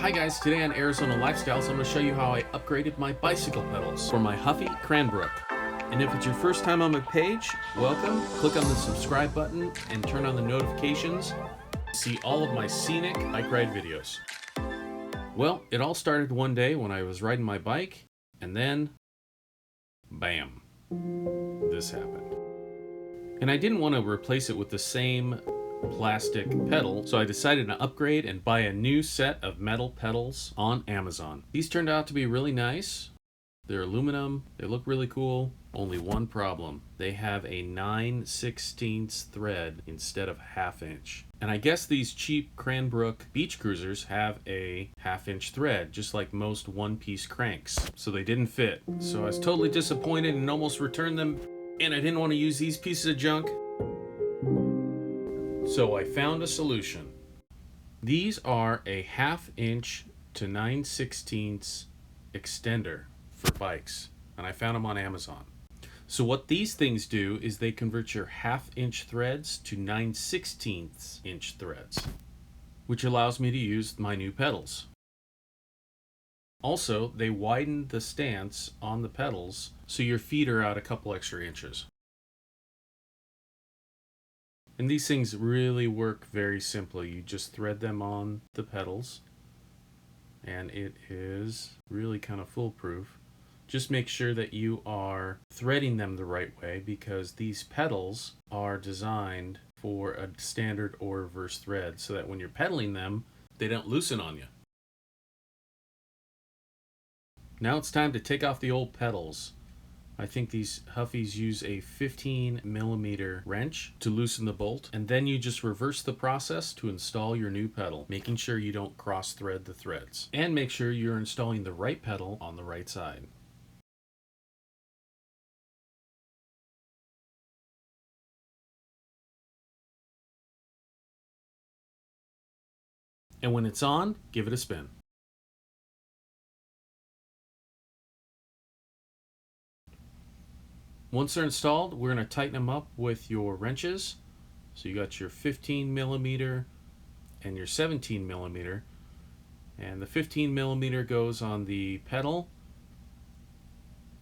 Hi guys, today on Arizona Lifestyles, I'm going to show you how I upgraded my bicycle pedals for my Huffy Cranbrook. And if it's your first time on my page, welcome. Click on the subscribe button and turn on the notifications to see all of my scenic bike ride videos. Well, it all started one day when I was riding my bike, and then, bam, this happened. And I didn't want to replace it with the same plastic pedal, so I decided to upgrade and buy a new set of metal pedals on Amazon. These turned out to be really nice. They're aluminum, they look really cool. Only one problem: they have a 9/16 thread instead of 1/2 inch. And I guess these cheap Cranbrook beach cruisers have a 1/2 inch thread, just like most one-piece cranks, so they didn't fit. So I was totally disappointed and almost returned them, and I didn't want to use these pieces of junk. So I found a solution. These are a 1/2 inch to 9/16 extender for bikes, and I found them on Amazon. So what these things do is they convert your 1/2 inch threads to 9/16 inch threads, which allows me to use my new pedals. Also, they widen the stance on the pedals so your feet are out a couple extra inches. And these things really work very simply. You just thread them on the pedals, and it is really kind of foolproof. Just make sure that you are threading them the right way, because these pedals are designed for a standard or reverse thread so that when you're pedaling them, they don't loosen on you. Now it's time to take off the old pedals. I think these Huffies use a 15mm wrench to loosen the bolt, and then you just reverse the process to install your new pedal, making sure you don't cross thread the threads. And make sure you're installing the right pedal on the right side. And when it's on, give it a spin. Once they're installed, we're going to tighten them up with your wrenches. So you got your 15mm and your 17mm, and the 15mm goes on the pedal,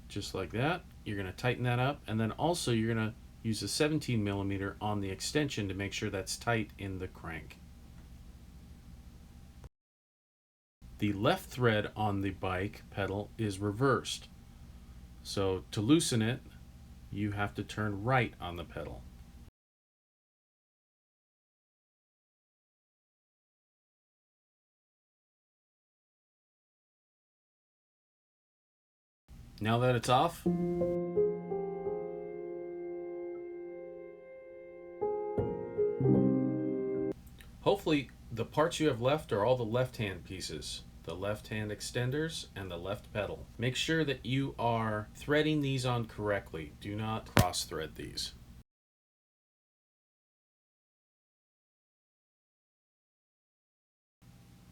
just like that. You're going to tighten that up, and then also you're going to use the 17mm on the extension to make sure that's tight in the crank. The left thread on the bike pedal is reversed, so to loosen it, you have to turn right on the pedal. Now that it's off, hopefully the parts you have left are all the left-hand pieces, the left-hand extenders and the left pedal. Make sure that you are threading these on correctly. Do not cross-thread these.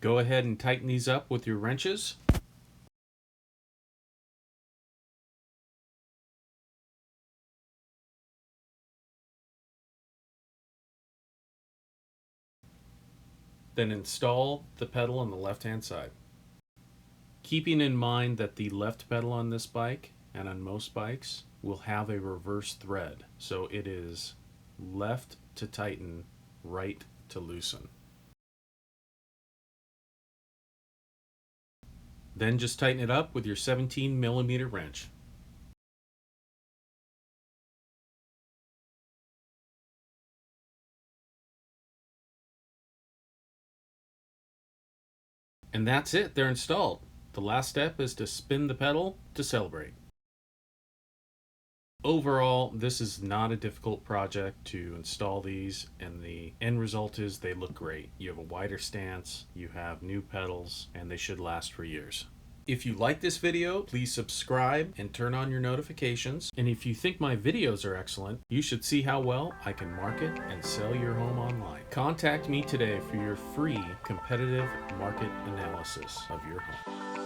Go ahead and tighten these up with your wrenches. Then install the pedal on the left-hand side. Keeping in mind that the left pedal on this bike, and on most bikes, will have a reverse thread. So it is left to tighten, right to loosen. Then just tighten it up with your 17mm wrench. And that's it, they're installed. The last step is to spin the pedal to celebrate. Overall, this is not a difficult project to install these, and the end result is they look great. You have a wider stance, you have new pedals, and they should last for years. If you like this video, please subscribe and turn on your notifications. And if you think my videos are excellent, you should see how well I can market and sell your home online. Contact me today for your free competitive market analysis of your home.